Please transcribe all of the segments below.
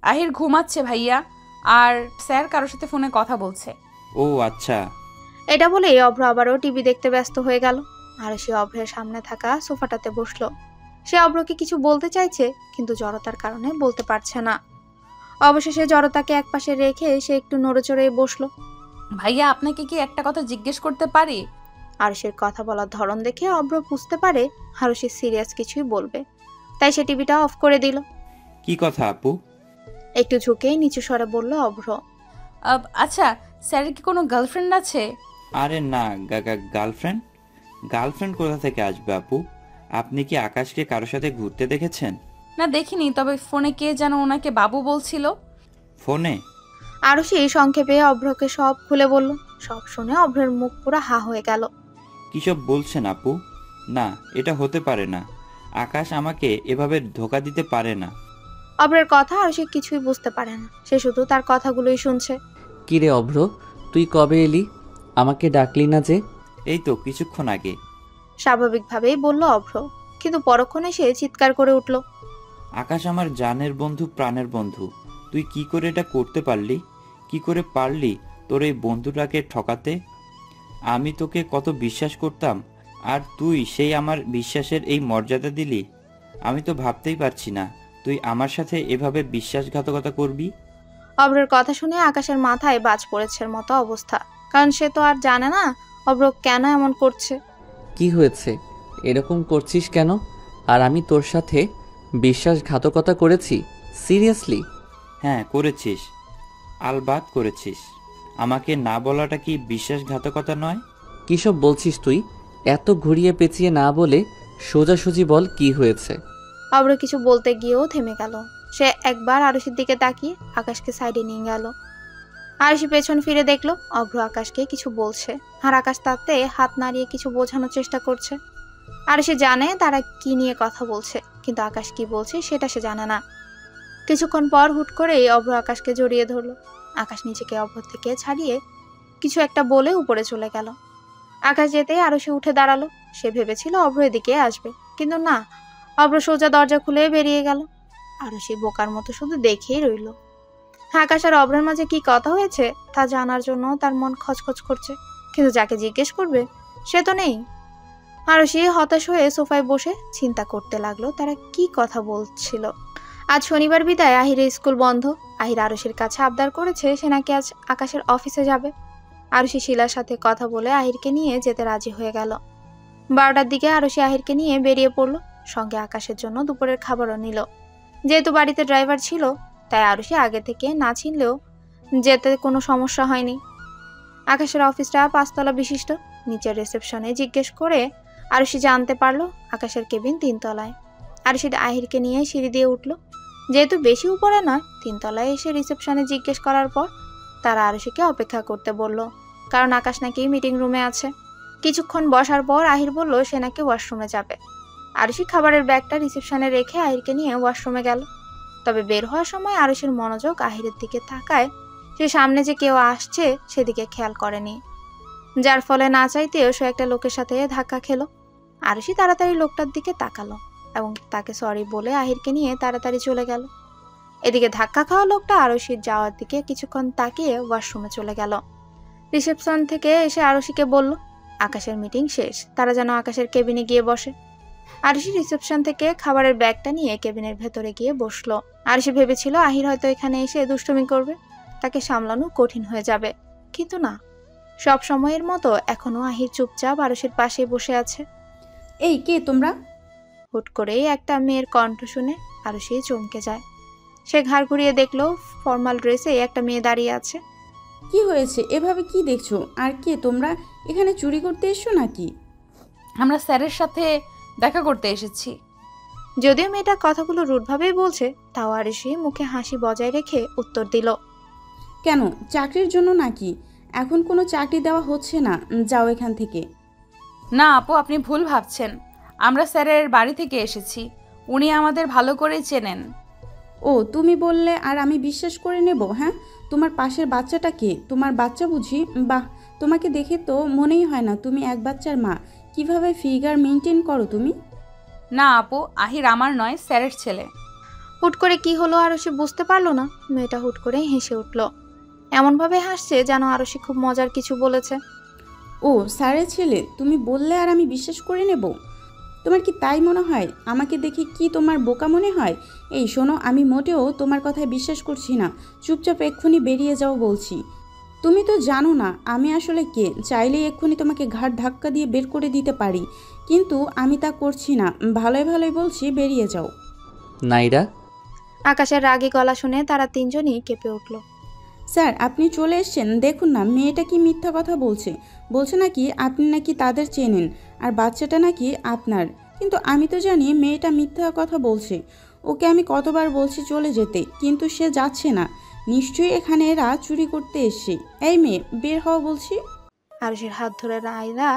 আহির ঘুমাচ্ছে ভাইয়া, আর স্যার কারোর সাথে ফোনে কথা বলছে। ও আচ্ছা। এটা বলেই অভ্র আবারও টিভি দেখতে ব্যস্ত হয়ে গেল। আর সে অভ্রের সামনে থাকা সোফাটাতে বসলো। সে অভ্রকে কিছু বলতে চাইছে, কিন্তু জড়তার কারণে বলতে পারছে না। অবশেষে জড়তাকে একপাশে রেখে সে একটু নড়েচড়ে বসলো। ভাইয়া, আপনাকে কি একটা কথা জিজ্ঞেস করতে পারি? আরুষের কথা বলার ধরন দেখে অভ্র বুঝতে পারে আরুষি সিরিয়াস কিছুই বলবে, তাই সে টিভিটা অফ করে দিল। কি কথা আপু? একটু ঝুঁকেই নিচু স্বরে বলল অভ্র। আচ্ছা, স্যারের কি কোনো গার্লফ্রেন্ড আছে? আরে না, গার্লফ্রেন্ড গার্লফ্রেন্ড কোথা থেকে আসবে আপু? আপনি কি আকাশকে কারোর সাথে ঘুরতে দেখেছেন? না, দেখিনি, তবে ফোনে কে যেন ওনাকে বাবু বলছিল। ফোনে? আরুষি সংক্ষেপে অভ্রকে সব খুলে বলল। সব শুনে অভ্রের মুখ পুরো হা হয়ে গেল। কিসব বলছেন আপু? না, এটা হতে পারে না। আকাশ আমাকে এভাবে ধোকা দিতে পারে না। অভ্রের কথা আরুষি কিছুই বুঝতে পারে না, সে শুধু তার কথাগুলোই শুনছে। কিরে অভ্র, তুই কবে এলি? আমাকে ডাকলি না যে? এই তো কিছুক্ষণ আগে। স্বাভাবিকভাবেই বলল অভ্র, কিন্তু পরক্ষণে সে চিৎকার করে উঠল। আকাশ আমার জানের বন্ধু, প্রাণের বন্ধু। তুই কি করে এটা করতে পারলি? কি করে পারলি তোর এই বন্ধুটাকে ঠকাতে? আমি তোকে কত বিশ্বাস করতাম, আর তুই সেই আমার বিশ্বাসের এই মর্যাদা দিলি। আমি তো ভাবতেই পারছি না তুই আমার সাথে এভাবে বিশ্বাসঘাতকতা করবি। অভ্রের কথা শুনে আকাশের মাথায় বাজ পড়েছে মতো অবস্থা, কারণ সে তো আর জানে না অভ্র কেন এমন করছে। কি হয়েছে? এরকম করছিস কেন? আর আমি তোর সাথে বিশ্বাসঘাতকতা করেছি? সিরিয়াসলি? হ্যাঁ করেছিস, আলবাত করেছিস। আমাকে না বলাটা কি বিশ্বাসঘাতকতা নয়? কিসব বলছিস তুই? এত ঘুরিয়ে পেঁচিয়ে না বলে সোজাসুজি বল কি হয়েছে। অভ্র কিছু বলতে গিয়েও থেমে গেল। সে একবার আরুষির দিকে তাকিয়ে আকাশকে সাইডে নিয়ে গেল। আরুষি পেছন ফিরে দেখলো অভ্র আকাশকে কিছু বলছে, আর আকাশ তাতে হাত নাড়িয়ে কিছু বোঝানোর চেষ্টা করছে। আরুষি জানে তারা কি নিয়ে কথা বলছে, কিন্তু আকাশ কি বলছে সেটা সে জানে না। কিছুক্ষণ পর হুট করে অভ্র আকাশকে জড়িয়ে ধরলো। আকাশ নিজেকে অভ্র থেকে ছাড়িয়ে কিছু একটা বলে উপরে চলে গেল। আকাশ যেতে আরুষি উঠে দাঁড়ালো। সে ভেবেছিল অভ্র এদিকে আসবে, কিন্তু না, অভ্র সোজা দরজা খুলে বেরিয়ে গেল। আরুষি বোকার মতো শুধু দেখেই রইল। আকাশ আর অভ্রের মাঝে কি কথা হয়েছে তা জানার জন্য তার মন খচখচ করছে, কিন্তু যাকে জিজ্ঞেস করবে সে তো নেই। আরুষি হতাশ হয়ে সোফায় বসে চিন্তা করতে লাগলো তারা কি কথা বলছিল। আজ শনিবার বিদায়, আহিরের স্কুল বন্ধ। আহির আরুষির কাছে আবদার করেছে সে নাকি আজ আকাশের অফিসে যাবে। আরুষি শিলার সাথে কথা বলে আহিরকে নিয়ে যেতে রাজি হয়ে গেল। 12টার দিকে আরুষি আহিরকে নিয়ে বেরিয়ে পড়লো। সঙ্গে আকাশের জন্য দুপুরের খাবারও নিল। যেহেতু বাড়িতে ড্রাইভার ছিল, তাই আরুষি আগে থেকে না চিনলেও যেতে কোনো সমস্যা হয়নি। আকাশের অফিসটা 5 তলা বিশিষ্ট। নিচের রিসেপশনে জিজ্ঞেস করে আরুষি জানতে পারলো আকাশের কেবিন 3 তলায়। আরুষি আহিরকে নিয়ে সিঁড়ি দিয়ে উঠল। যেহেতু বেশি উপরে নয়, 3 তলায় এসে রিসেপশনে জিজ্ঞেস করার পর তারা আরুষিকে অপেক্ষা করতে বলল, কারণ আকাশ নাকি মিটিং রুমে আছে। কিছুক্ষণ বসার পর আহির বলল সে নাকি ওয়াশরুমে যাবে। আরুষি খাবারের ব্যাগটা রিসেপশনে রেখে আহিরকে নিয়ে ওয়াশরুমে গেল। তবে বের হওয়ার সময় আরুষির মনোযোগ আহিরের দিকে তাকায়। সে সামনে যে কেউ আসছে সেদিকে খেয়াল করেনি, যার ফলে না চাইতেও সে একটা লোকের সাথে ধাক্কা খেলো। আরুষি তাড়াতাড়ি লোকটার দিকে তাকালো এবং তাকে সরি বলে আহিরকে নিয়ে তাড়াতাড়ি চলে গেল। এদিকে ধাক্কা খাওয়া লোকটা আরুষির যাওয়ার দিকে কিছুক্ষণ তাকিয়ে ওয়াশরুমে চলে গেল। রিসেপশন থেকে এসে আরুষিকে বলল আকাশের মিটিং শেষ, তারা যেন আকাশের কেবিনে গিয়ে বসে। আরুষি রিসেপশন থেকে খাবারের ব্যাগটা নিয়ে কেবিনের ভেতরে গিয়ে বসলো। আরুষি ভেবেছিল আহির হয়তো এখানে এসে দুষ্টুমি করবে, তাকে সামলানো কঠিন হয়ে যাবে, কিন্তু না। সব সময়ের মতো এখনো আহির চুপচাপ আরুষির পাশেই বসে আছে। এই কে তোমরা? হুট করেই একটা মেয়ের কণ্ঠ শুনে আরুষি চমকে যায়। সে ঘাড় ঘুরিয়ে দেখলো ফর্মাল ড্রেসে একটা মেয়ে দাঁড়িয়ে আছে। কি হয়েছে? এভাবে কি দেখছো? আর কে তোমরা? এখানে চুরি করতে এসছো নাকি? আমরা স্যারের সাথে দেখা করতে এসেছি। যদিও মেয়েটা কথাগুলো রুডভাবেই বলছে, তাও আরুষি মুখে হাসি বজায় রেখে উত্তর দিল, কেন, চাকরির জন্য নাকি? এখন কোনো চাকরি দেওয়া হচ্ছে না, যাও এখান থেকে। না আপু, আপনি ভুল ভাবছেন। আমরা স্যারের বাড়ি থেকে এসেছি, উনি আমাদের ভালো করেই চেনেন। ও, তুমি বললে আর আমি বিশ্বাস করে নেব? হ্যাঁ, তোমার পাশের বাচ্চাটা কে? তোমার বাচ্চা বুঝি? বাহ, তোমাকে দেখে তো মনেই হয় না তুমি এক বাচ্চার মা। কিভাবে ফিগার মেনটেন করো তুমি? না আপু, আহির আমার নয়, স্যারের ছেলে। হুট করে কি হলো আরশি বুঝতে পারলো না। মেয়েটা হুট করে হেসে উঠল, এমনভাবে হাসছে যেন আরশি খুব মজার কিছু বলেছে। ও স্যারের ছেলে, তুমি বললে আর আমি বিশ্বাস করে নেব? তোমার কি তাই মনে হয়? আমাকে দেখে কি তোমার বোকা মনে হয়? এই শোনো, আমি মোটেও তোমার কথায় বিশ্বাস করছি না। চুপচাপ এক্ষুনি বেরিয়ে যাও বলছি। তুমি তো জানো না আমি আসলে কে। চাইলেই এক্ষুনি তোমাকে ঘাড় ধাক্কা দিয়ে বের করে দিতে পারি, কিন্তু আমি তা করছি না। ভালোই ভালোই বলছি, বেরিয়ে যাও। নাইরা, আকাশের রাগী গলা শুনে তারা তিনজনই কেঁপে উঠল। স্যার আপনি চলে এসেছেন, দেখুন না মেয়েটা কি মিথ্যা কথা বলছে। বলছে নাকি আপনি নাকি তাদের চেনেন আর বাচ্চাটা নাকি আপনার। কিন্তু আমি তো জানি মেয়েটা মিথ্যা কথা বলছে। ওকে আমি কতবার বলছি চলে যেতে, কিন্তু সে যাচ্ছে না। নিশ্চয়ই এখানে এরা চুরি করতে এসছে। এই মেয়ে, বের হও বলছি। আরুষির হাত ধরে নাইরা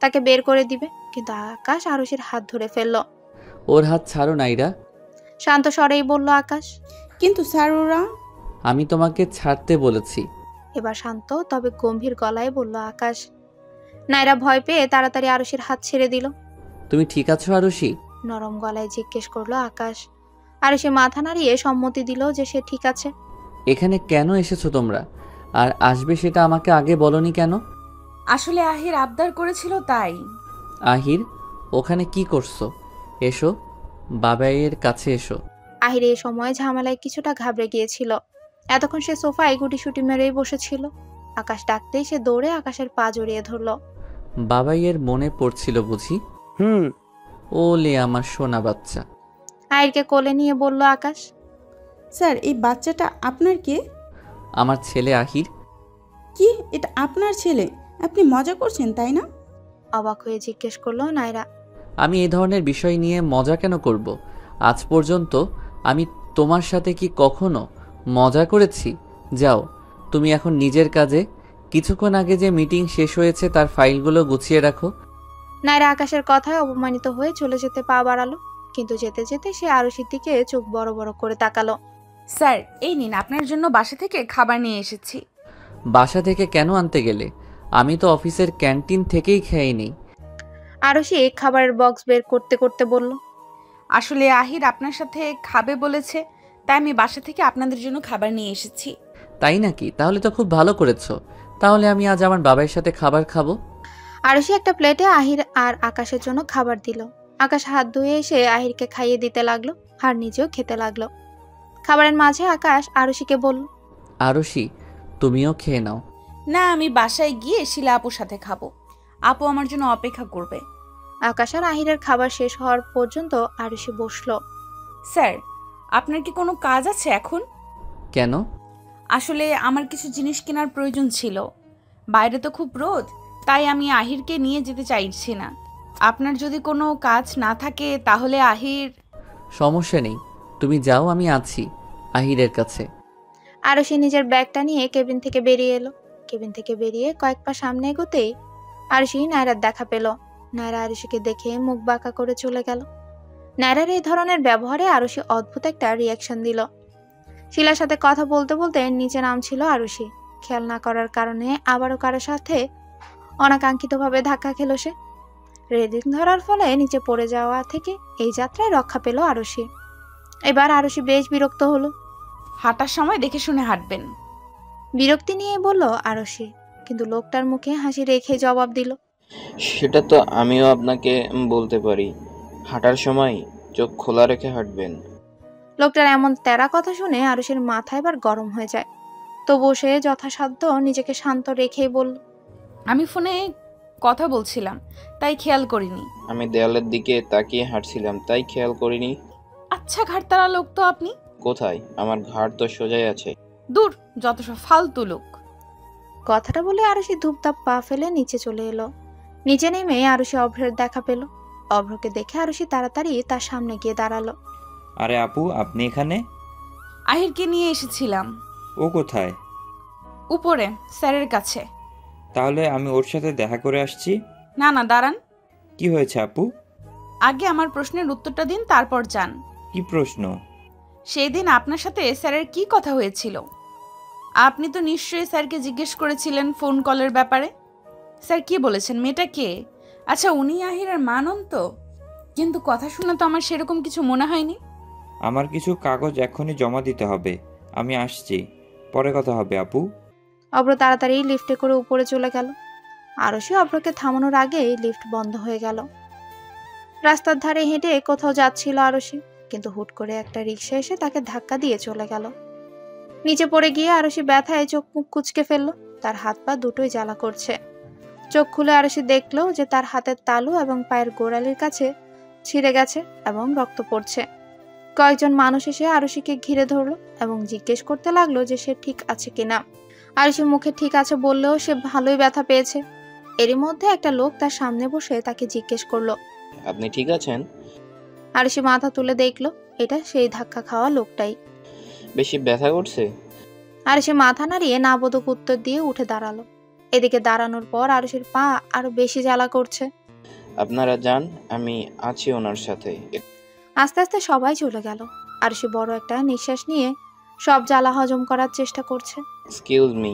তাকে বের করে দিবে, কিন্তু আকাশ আরুষির হাত ধরে ফেলল। ওর হাত ছাড়ো নাইরা। শান্ত স্বরেই বলল আকাশ। কিন্তু স্যার ওরা। আমি তোমাকে ছাড়তে বলেছি। এবার শান্ত তবে গম্ভীর গলায় বলল আকাশ। নাইরা ভয় পেয়ে তাড়াতাড়ি আরুষির হাত ছেড়ে দিল। তুমি ঠিক আছো আরুষি? নরম গলায় জিজ্ঞেস করলো আকাশ। আরুষি মাথা নাড়িয়ে সম্মতি দিল যে সে ঠিক আছে। এখানে কেন এসেছো তোমরা? আর আসবে সেটা আমাকে আগে বলনি কেন? আসলে আহির আবদার করেছিল তাই। আহির, ওখানে কি করছো? এসো, বাবাইয়ের কাছে এসো। আহির এই সময় ঝামেলায় কিছুটা ঘাবড়ে গিয়েছিল। এতক্ষণ সে সোফায় গুটিসুটি মেরেই বসেছিল। আকাশ ডাকতেই সে দৌড়ে আকাশের পা জড়িয়ে ধরল। বাবাইয়ের মনে পড়ছিল বুঝি? ওলে আমার সোনা বাচ্চা। আহিরকে কোলে নিয়ে বলল আকাশ। স্যার এই বাচ্চাটা আপনার কে? আমার ছেলে আহির। কি, এটা আপনার ছেলে? আপনি মজা করছেন তাই না? অবাক হয়ে জিজ্ঞেস করলো নাইরা। আমি এই ধরনের বিষয় নিয়ে মজা কেন করব? আজ পর্যন্ত আমি তোমার সাথে কি কখনো মজা করেছি? যাও, তুমি এখন নিজের কাজে। কিছুক্ষণ আগে যে মিটিং শেষ হয়েছে তার ফাইলগুলো গুছিয়ে রাখো। নাইরা আকাশের কথায় অপমানিত হয়ে চলে যেতে পা বাড়ালো, কিন্তু যেতে যেতে সে আরুষির দিকে চোখ বড় বড় করে তাকালো। স্যার, এই নিন, আপনার জন্য বাসা থেকে খাবার নিয়ে এসেছি। বাসা থেকে কেন আনতে গেলে? আমি তো অফিসের ক্যান্টিন থেকেই খেয়ে নিই। আরুষি খাবারের বক্স বের করতে করতে বলল। আসলে আহির আপনার সাথে খাবে বলেছে, তাই আমি বাসা থেকে আপনাদের জন্য খাবার নিয়ে এসেছি। তাই নাকি? তাহলে তো খুব ভালো করেছো। তাহলে আমি আজ আমার বাবার সাথে খাবার খাবো। আরুষি একটা প্লেটে আহির আর আকাশের জন্য খাবার দিল। আকাশ হাত ধুয়ে এসে আহিরকে খাইয়ে দিতে লাগলো আর নিজেও খেতে লাগলো। খাবারের মাঝে আকাশ আরুষিকে বলল। আরুষি, তুমিও খেয়ে নাও। না, আমি বাসায় গিয়ে শিলা আপুর সাথে খাবো। আপু আমার জন্য অপেক্ষা করবে। আকাশ আর আহিরের খাবার শেষ হওয়ার পর্যন্ত আরুষি বসলো। স্যার, আপনার কি কোনো কাজ আছে এখন? কেন? আসলে আমার কিছু জিনিস কেনার প্রয়োজন ছিল। বাইরে তো খুব রোদ, তাই আমি আহিরকে নিয়ে যেতে চাইছি না। আপনার যদি কোনো কাজ না থাকে তাহলে আহির। সমস্যা নেই, তুমি যাও, আমি আছি আহিরের কাছে। আরুষি নিজের ব্যাগটা নিয়ে কেবিন থেকে বেরিয়ে এলো। কেবিন থেকে বেরিয়ে কয়েক পা সামনে এগোতেই আরুষি নায়রার দেখা পেল। নায়রা আরুষিকে দেখে মুখ বাঁকা করে চলে গেল। নায়রার এই ধরনের ব্যবহারে আরুষি অদ্ভুত একটা রিয়াকশন দিল। শিলার সাথে কথা বলতে বলতে নিচে নামছিল আরুষি। খেয়াল না করার কারণে আবারও কারোর সাথে অনাকাঙ্ক্ষিতভাবে ধাক্কা খেল সে। রেলিং ধরার ফলে নিচে পড়ে যাওয়া থেকে এই যাত্রায় রক্ষা পেল আরুষি। এবার আরুষি বেশ বিরক্ত হলো। হাঁটার সময় দেখে শুনে হাঁটবেন। বিরক্তি নিয়ে বলল আরুষি, কিন্তু লোকটার মুখে হাসি রেখে জবাব দিল। সেটা তো আমিও আপনাকে বলতে পারি, হাঁটার সময় চোখ খোলা রেখে হাঁটবেন। লোকটার এমন তেরা কথা শুনে আরুষির মাথা এবার গরম হয়ে যায়। তবুও সে যথাসাধ্য নিজেকে শান্ত রেখেই বলল। আমি ফোনে কথা বলছিলাম, তাই খেয়াল করিনি। আমি দেয়ালের দিকে তাকিয়ে হাঁটছিলাম, তাই খেয়াল করিনি। আচ্ছা ঘাড়তারা লোক তো আপনি। কোথায়? আমার ঘাড় তো সোজাই আছে। দূর, যত সব ফালতু লোক। কথাটা বলে আরুষি ধূপধাপ পা ফেলে নিচে চলে এলো। নিচে নেমে আরুষি অভ্রের দেখা পেল। অভ্রকে দেখে আরুষি তাড়াতাড়ি তার সামনে গিয়ে দাঁড়ালো। আরে আপু, আপনি এখানে? আহিরকে নিয়ে এসেছিলাম। ও কোথায়? উপরে, স্যারের কাছে। তাহলে আমি ওর সাথে দেখা করে আসছি। না না, দাঁড়ান। কি হয়েছে আপু? আগে আমার প্রশ্নের উত্তরটা দিন, তারপর যান। কি প্রশ্ন? সেই দিন আপনার সাথে স্যারের কি কথা হয়েছিল? আপনি তো নিশ্চয়ই স্যারকে জিজ্ঞেস করেছিলেন ফোন কলের ব্যাপারে। স্যার কি বলেছেন? মেয়েটা কে? আচ্ছা, উনি আহিরের মা নন তো? কিন্তু কথা শুনে তো আমার সেরকম কিছু মনে হয়নি। আমার কিছু কাগজ এখনই জমা দিতে হবে, আমি আসছি, পরে কথা হবে আপু। অভ্র তাড়াতাড়ি লিফটে করে উপরে চলে গেল। আরশি অভ্রকে থামানোর আগেই লিফট বন্ধ হয়ে গেল। রাস্তার ধারে হেঁটে কোথাও যাচ্ছিল আরশি, কিন্তু হুট করে একটা রিক্সা এসে তাকে ধাক্কা দিয়ে চলে গেল। নিচে পড়ে গিয়ে আরশি ব্যথায় চোখ মুখ কুঁচকে ফেলল। তার হাত পা দুটোই জ্বালা করছে। চোখ খুলে আরশি দেখলো যে তার হাতের তালু এবং পায়ের গোড়ালির কাছে ছিঁড়ে গেছে এবং রক্ত পড়ছে। কয়েকজন মানুষ এসে আরশিকে ঘিরে ধরলো এবং জিজ্ঞেস করতে লাগলো যে সে ঠিক আছে কিনা। আরশি মুখে ঠিক আছে বললেও সে ভালোই ব্যথা পেয়েছে। এরই মধ্যে একটা লোক তার সামনে বসে তাকে জিজ্ঞেস করলো, আপনি ঠিক আছেন? আরশি মাথা তুলে দেখলো এটা সেই ধাক্কা খাওয়া লোকটাই। বেশি ব্যথা করছে? আরশি মাথা নাড়িয়ে নাবোধক উত্তর দিয়ে উঠে দাঁড়ালো। এদিকে দাঁড়ানোর পর আরশির পা আরো বেশি জ্বালা করছে। আপনারা যান, আমি আছি ওনার সাথে। আস্তে আস্তে সবাই চলে গেল। আরশি বড় একটা নিঃশ্বাস নিয়ে সব জ্বালা হজম করার চেষ্টা করছে। এক্সকিউজ মি,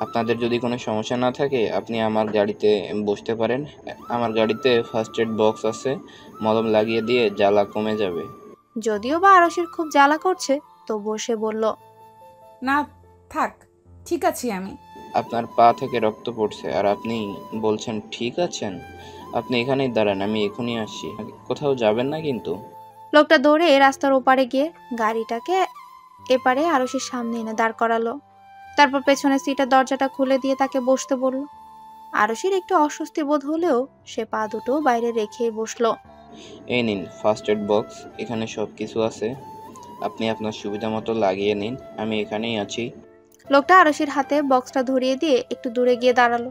আপনাদের যদি কোনো সমস্যা না থাকে আপনি আমার গাড়িতে বসতে পারেন। আমার গাড়িতে ফার্স্ট এড বক্স আছে, মলম লাগিয়ে দিয়ে জ্বালা কমে যাবে। যদিও বা আরশির খুব জ্বালা করছে, তবুও সে বলল, না থাক, ঠিক আছি আমি। আপনার পা থেকে রক্ত পড়ছে আর আপনি বলছেন ঠিক আছেন? আপনি এখানেই দাঁড়ান, আমি এখনই আসছি। কোথাও যাবেন না কিন্তু। লোকটা দৌড়ে রাস্তার ওপারে গিয়ে গাড়িটাকে এপারে আরশির সামনে এনে দাঁড় করালো। তারপর পেছনের সিটের দরজাটা খুলে দিয়ে তাকে বসতে বলল। আরশির একটু অস্বস্তি বোধ হলেও সে পা দুটো বাইরে রেখেই বসলো। এই নিন ফার্স্ট এড বক্স, এখানে সব কিছু আছে, আপনি আপনার সুবিধা মতো লাগিয়ে নিন, আমি এখানেই আছি। লোকটা আরশির হাতে বক্সটা ধরিয়ে দিয়ে একটু দূরে গিয়ে দাঁড়ালো।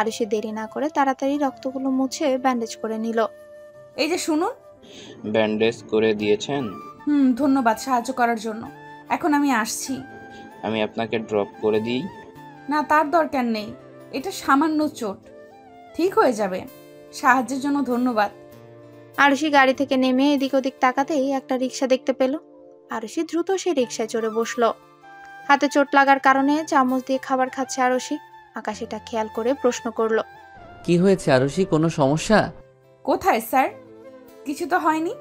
আরশি দেরি না করে তাড়াতাড়ি রক্তগুলো মুছে ব্যান্ডেজ করে নিল। এই যে শুনুন। ব্যান্ডেজ করে দিয়েছেন? ধন্যবাদ সাহায্য করার জন্য। এখন আমি আসছি। আমি আপনাকে ড্রপ করে দিই? না, তার দরকার নেই, এটা সামান্য চোট, ঠিক হয়ে যাবে। সাহায্যের জন্য ধন্যবাদ। আরশি গাড়ি থেকে নেমে এদিক ওদিক তাকাতেই একটা রিক্সা দেখতে পেল। আরশি দ্রুত সেই রিক্সায় চড়ে বসলো। হাতে চোট লাগার কারণে চামচ দিয়ে খাবার খাচ্ছে আরশি। আকাশ এটা খেয়াল করে প্রশ্ন করলো, কি হয়েছে আরুষি, কোনো সমস্যা? কোথায় স্যার? কিছু তো হয়নি।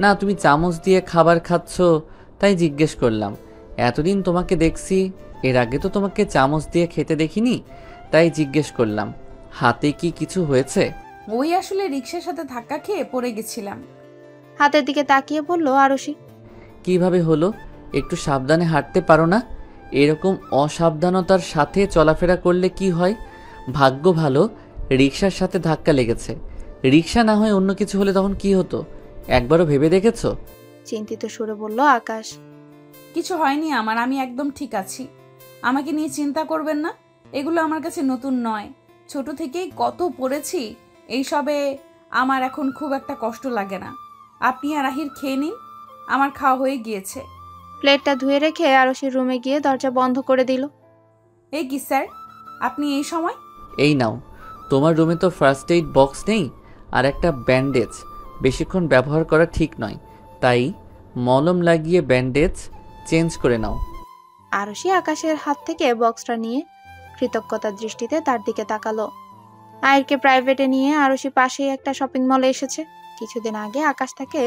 না, তুমি চামচ দিয়ে খাবার খাচ্ছ তাই জিজ্ঞেস করলাম। এতদিন তোমাকে দেখছি, এর আগে তো তোমাকে চামচ দিয়ে খেতে দেখিনি, তাই জিজ্ঞেস করলাম। হাতে কি কিছু হয়েছে? ওই আসলে রিক্সার সাথে ধাক্কা খেয়ে পড়ে গেছিলাম। হাতের দিকে তাকিয়ে বলল আরশি। কিভাবে হলো? একটু সাবধানে হাঁটতে পারো না? এরকম অসাবধানতার সাথে চলাফেরা করলে কি হয়? ভাগ্য ভালো রিক্সার সাথে ধাক্কা লেগেছে। রিক্সা না হয় অন্য কিছু হলে তখন কি হতো? একবারও ভেবে দেখেছো? চিন্তিত সুরে বলল আকাশ। কিছু হয়নি আমার, আমি একদম ঠিক আছি। আমাকে নিয়ে চিন্তা করবেন না, এগুলো আমার কাছে নতুন নয়। ছোট থেকেই কত পড়েছি এইসবে, আমার এখন খুব একটা কষ্ট লাগে না। আপনি আর আহির খেয়ে নিন, আমার খাওয়া হয়ে গিয়েছে। প্লেটটা ধুয়ে রেখে আরশির রুমে গিয়ে দরজা বন্ধ করে দিল। এই কি স্যার, আপনি এই সময়? এই নাও, তোমার রুমে তো ফার্স্ট এইড বক্স নেই আর একটা ব্যান্ডেজ বেশিক্ষণ ব্যবহার করা ঠিক নয়, তাই মলম লাগিয়ে ব্যান্ডেজ চেঞ্জ করে নাও। আরশি আকাশের হাত থেকে বক্সটা নিয়ে কৃতজ্ঞতার দৃষ্টিতে তার দিকে তাকালো। আয়েরকে প্রাইভেটে নিয়ে আরশি পাশেই একটা শপিং মলে এসেছে। কিছুদিন আগে আকাশ তাকে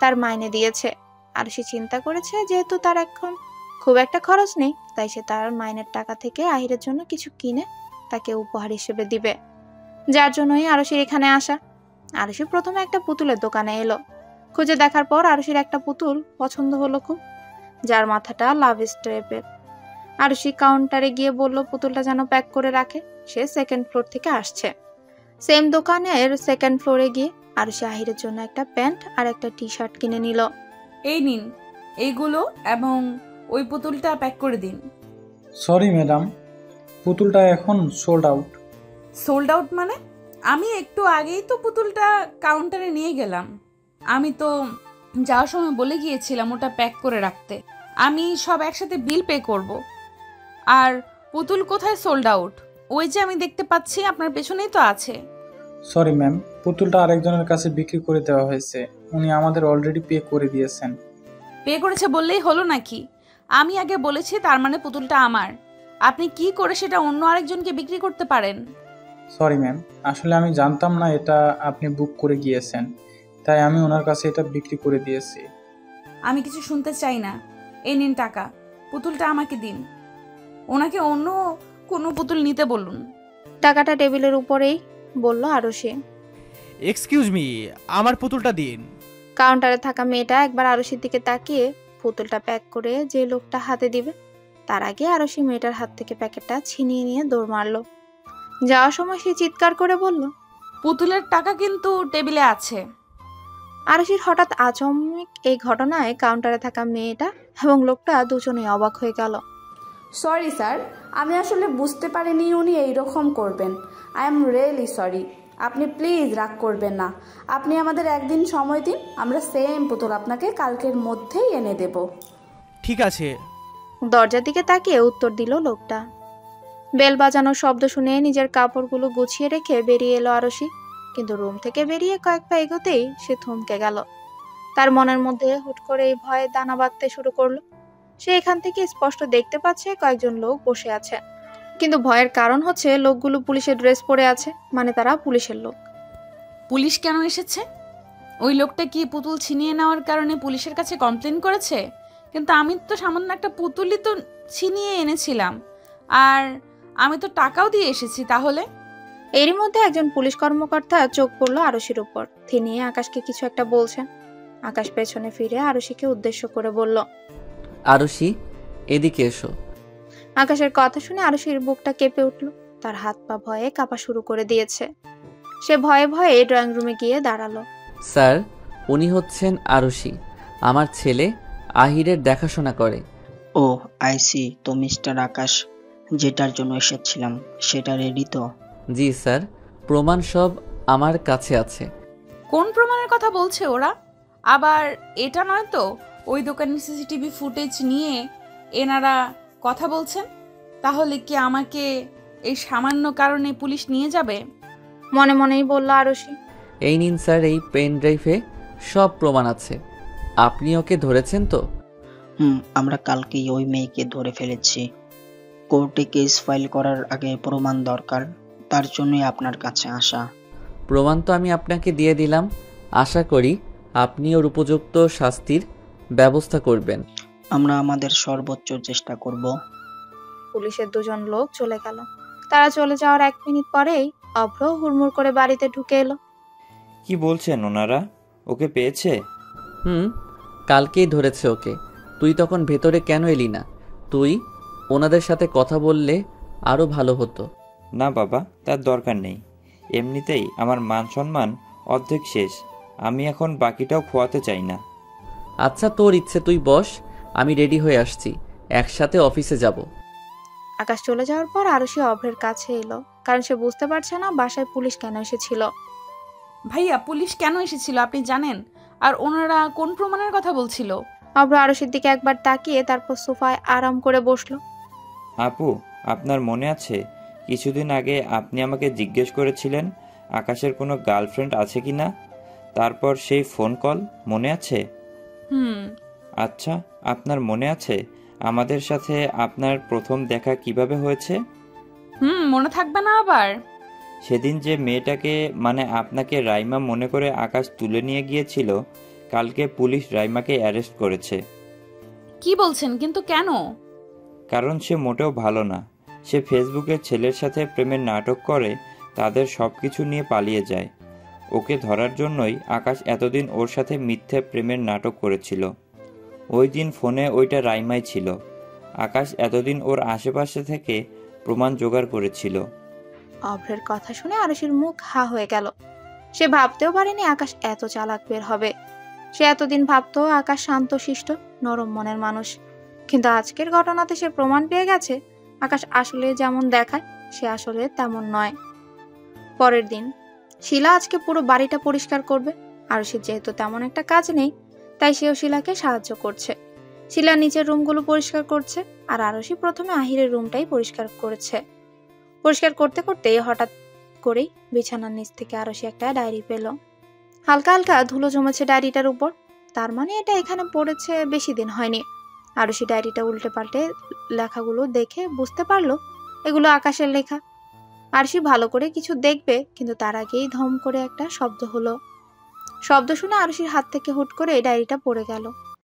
তার মাইনে দিয়েছে। আরশি চিন্তা করেছে যেহেতু তার এখন খুব একটা খরচ নেই, তাই সে তার মাইনের টাকা থেকে আহিরের জন্য কিছু কিনে তাকে উপহার হিসেবে দিবে, যার জন্যই আরশির এখানে আসা। আরশি প্রথমে একটা পুতুলের দোকানে এলো। খুঁজে দেখার পর আরশির একটা পুতুল পছন্দ হলো খুব, যার মাথাটা লাভ স্টেপের। আরশি কাউন্টারে গিয়ে বলল পুতুলটা যেন প্যাক করে রাখে, সে সেকেন্ড ফ্লোর থেকে আসছে। সেম দোকানের সেকেন্ড ফ্লোরে গিয়ে আরশি আহিরের জন্য একটা প্যান্ট আর একটা টি শার্ট কিনে নিল। এই নিন এইগুলো, এবং ওই পুতুলটা প্যাক করে দিন। সরি ম্যাডাম, পুতুলটা এখন সোল্ড আউট। সোল্ড আউট মানে? আমি একটু আগেই তো পুতুলটা কাউন্টারে নিয়ে গেলাম। আমি তো যাওয়ার সময় বলে গিয়েছিলাম ওটা প্যাক করে রাখতে। আমি সব একসাথে বিল পে করব। আর পুতুল কোথায় সোল্ড আউট? ওই যে আমি দেখতে পাচ্ছি আপনার পেছনেই তো আছে। সরি ম্যাম, পুতুলটা আরেকজনের কাছে বিক্রি করে দেওয়া হয়েছে, উনি আমাদের অলরেডি পে করে দিয়েছেন। পে করেছে বললেই হলো নাকি? আমি আগে বলেছি, তার মানে পুতুলটা আমার। আপনি কি করে সেটা অন্য আরেকজনকে বিক্রি করতে পারেন? সরি ম্যাম, আসলে আমি জানতাম না এটা আপনি বুক করে গিয়েছেন, তাই আমি ওনার কাছে এটা বিক্রি করে দিয়েছি। আমি কিছু শুনতে চাই না। এই নিন টাকা, পুতুলটা আমাকে দিন। ওনাকে অন্য কোনো পুতুল নিতে বলুন। টাকাটা টেবিলের উপরেই বলল আরশি। এক্সকিউজ মি, আমার পুতুলটা দিন। কাউন্টারে থাকা মেয়েটা একবার আরশির দিকে তাকিয়ে পুতুলটা প্যাক করে যে লোকটা হাতে দিবে তার আগে আরশি মেয়েটার হাত থেকে প্যাকেটটা ছিনিয়ে নিয়ে দৌড় মারলো। যাওয়ার সময় সে চিৎকার করে বলল, পুতুলের টাকা কিন্তু টেবিলে আছে। আরশির হঠাৎ আচমক এই ঘটনায় কাউন্টারে থাকা মেয়েটা এবং লোকটা দুজনেই অবাক হয়ে গেল। সরি স্যার, আমি আসলে বুঝতে পারিনি উনি এইরকম করবেন। I am really sorry. আপনি প্লিজ রাগ করবেন না। আপনি আমাদের একদিন সময় দিন, আমরা সেম পুতুল আপনাকে কালকের মধ্যেই এনে দেব। ঠিক আছে। দরজার দিকে তাকিয়ে উত্তর দিল লোকটা। বেল বাজানোর শব্দ শুনে নিজের কাপড়গুলো গুছিয়ে রেখে বেরিয়ে এলো আরশি। কিন্তু রুম থেকে বেরিয়ে কয়েক পা এগোতেই সে থমকে গেল। তার মনের মধ্যে হুট করে এই ভয়ে দানা বাঁধতে শুরু করলো। সে এখান থেকে স্পষ্ট দেখতে পাচ্ছে কয়েকজন লোক বসে আছে, কিন্তু ভয়ের কারণ হচ্ছে লোকগুলো পুলিশের ড্রেস পরে আছে, মানে তারা পুলিশের লোক। পুলিশ কেন এসেছে? ওই লোকটা কি পুতুল ছিনিয়ে নেওয়ার কারণে পুলিশের কাছে কমপ্লেন করেছে? কিন্তু আমি তো সামান্য একটা পুতুলই তো ছিনিয়ে এনেছিলাম, আর আমি তো টাকাও দিয়ে এসেছি। তাহলে এরই মধ্যে একজন পুলিশ কর্মকর্তা চোখ পড়লো আরশির উপর। তিনি আকাশকে কিছু একটা বলছেন। আকাশ পেছনে ফিরে আরশিকে উদ্দেশ্য করে বলল, আরশি, এদিকে এসো। আকাশের কথা শুনে আরশির বুকটা কেঁপে উঠল। তার হাত পা ভয়ে কাঁপা শুরু করে দিয়েছে। সে ভয়ে ভয়ে ড্রয়িং রুমে গিয়ে দাঁড়ালো। স্যার, উনি হচ্ছেন আরশি, আমার ছেলে আহিরের দেখাশোনা করে। ও আইসি, তো মিস্টার আকাশ, যেটার জন্য এসেছিলাম সেটা রেডি তো? জি স্যার, প্রমাণ সব আমার কাছে আছে। কোন প্রমাণের কথা বলছে ওরা? আবার এটা নয় তো ওই দোকানের সিসিটিভি ফুটেজ নিয়ে এনারা কথা বলছেন? তাহলে কি আমাকে এই সামান্য কারণে পুলিশ নিয়ে যাবে? মনে মনেই বলল আরশি। এই নিন স্যার, এই পেন ড্রাইভে সব প্রমাণ আছে। আপনি ওকে ধরেছেন তো? আমরা কালকেই ওই মেয়েকে ধরে ফেলেছি। কোর্টে কেস ফাইল করার আগে প্রমাণ দরকার, তার জন্যই আপনার কাছে আসা। প্রমাণ তো আমি আপনাকে দিয়ে দিলাম। আশা করি আপনি ওর উপযুক্ত শাস্তির ব্যবস্থা করবেন। আমরা আমাদের সর্বোচ্চ চেষ্টা করব। পুলিশের দুজন লোক চলে গেল। তারা চলে যাওয়ার 1 মিনিট পরেই অভ্র হুড়মুড় করে বাড়িতে ঢুকে এলো। কি বলছেন ওনারা? ওকে পেয়েছে? কালকেই ধরেছে ওকে। তুই তখন ভেতরে কেন এলি না? তুই ওনাদের সাথে কথা বললে আরো ভালো হতো। না বাবা, তার দরকার নেই। এমনিতেই আমার মান সম্মান অর্ধেক শেষ। আমি এখন বাকিটাও খোয়াতে চাই না। আচ্ছা, তোর ইচ্ছে, তুই বস, আমি রেডি হয়ে আসছি, একসাথে অফিসে যাব। আকাশ চলে যাওয়ার পর আরশি অভ্রের কাছে এলো, কারণ সে বুঝতে পারছে না বাসায় পুলিশ কেন এসেছিল। ভাইয়া, পুলিশ কেন এসেছিল আপনি জানেন? আর ওনারা কোন প্রমাণের কথা বলছিল? অভ্র আরশির দিকে একবার তাকিয়ে তারপর সোফায় আরাম করে বসলো। আপু, আপনার মনে আছে কিছুদিন আগে আপনি আমাকে জিজ্ঞেস করেছিলেন আকাশের কোনো গার্লফ্রেন্ড আছে কি না? তারপর সেই ফোন কল মনে আছে? আচ্ছা, আপনার মনে আছে আমাদের সাথে আপনার প্রথম দেখা কিভাবে হয়েছে? মনে থাকবে না আবার? সেদিন যে মেয়েটাকে, মানে আপনাকে রাইমা মনে করে আকাশ তুলে নিয়ে গিয়েছিল, কালকে পুলিশ রাইমাকে অ্যারেস্ট করেছে। কি বলছেন? কিন্তু কেন? কারণ সে মোটেও ভালো না। সে ফেসবুকে ছেলের সাথে প্রেমের নাটক করে তাদের সব কিছু নিয়ে পালিয়ে যায়। ওকে ধরার জন্যই আকাশ এতদিন ওর সাথে মিথ্যে প্রেমের নাটক করেছিল। ওই দিন ফোনে ওইটা রাইমাই ছিল। আকাশ এতদিন ওর আশেপাশে থেকে প্রমাণ জোগাড় করেছিল। অভ্রের কথা শুনে আরশির মুখ হা হয়ে গেল। সে ভাবতেও পারেনি আকাশ এত চালাক বের হবে। সে এতদিন ভাবতো আকাশ শান্তশিষ্ট নরম মনের মানুষ, কিন্তু আজকের ঘটনাতে সে প্রমাণ পেয়ে গেছে আকাশ আসলে যেমন দেখায় সে আসলে তেমন নয়। পরের দিন শিলা আজকে পুরো বাড়িটা পরিষ্কার করবে। আরশির যেহেতু তেমন একটা কাজ নেই, তাই সেও শিলাকে সাহায্য করছে। শিলা নিচের রুমগুলো পরিষ্কার করছে, আর আরশি প্রথমে আহিরের রুমটাই পরিষ্কার করেছে। পরিষ্কার করতে করতে হঠাৎ করেই বিছানার নিচ থেকে আরশি একটা ডায়েরি পেল। হালকা হালকা ধুলো জমেছে ডায়েরিটার উপর, তার মানে এটা এখানে পড়েছে বেশি দিন হয়নি। আরশি ডায়েরিটা উল্টে পাল্টে লেখাগুলো দেখে বুঝতে পারলো এগুলো আকাশের লেখা। আরশি ভালো করে কিছু দেখবে, কিন্তু তার আগেই ধম করে একটা শব্দ হলো। শব্দ শুনে আরুষির হাত থেকে হুট করে ডায়েরিটা পড়ে গেল।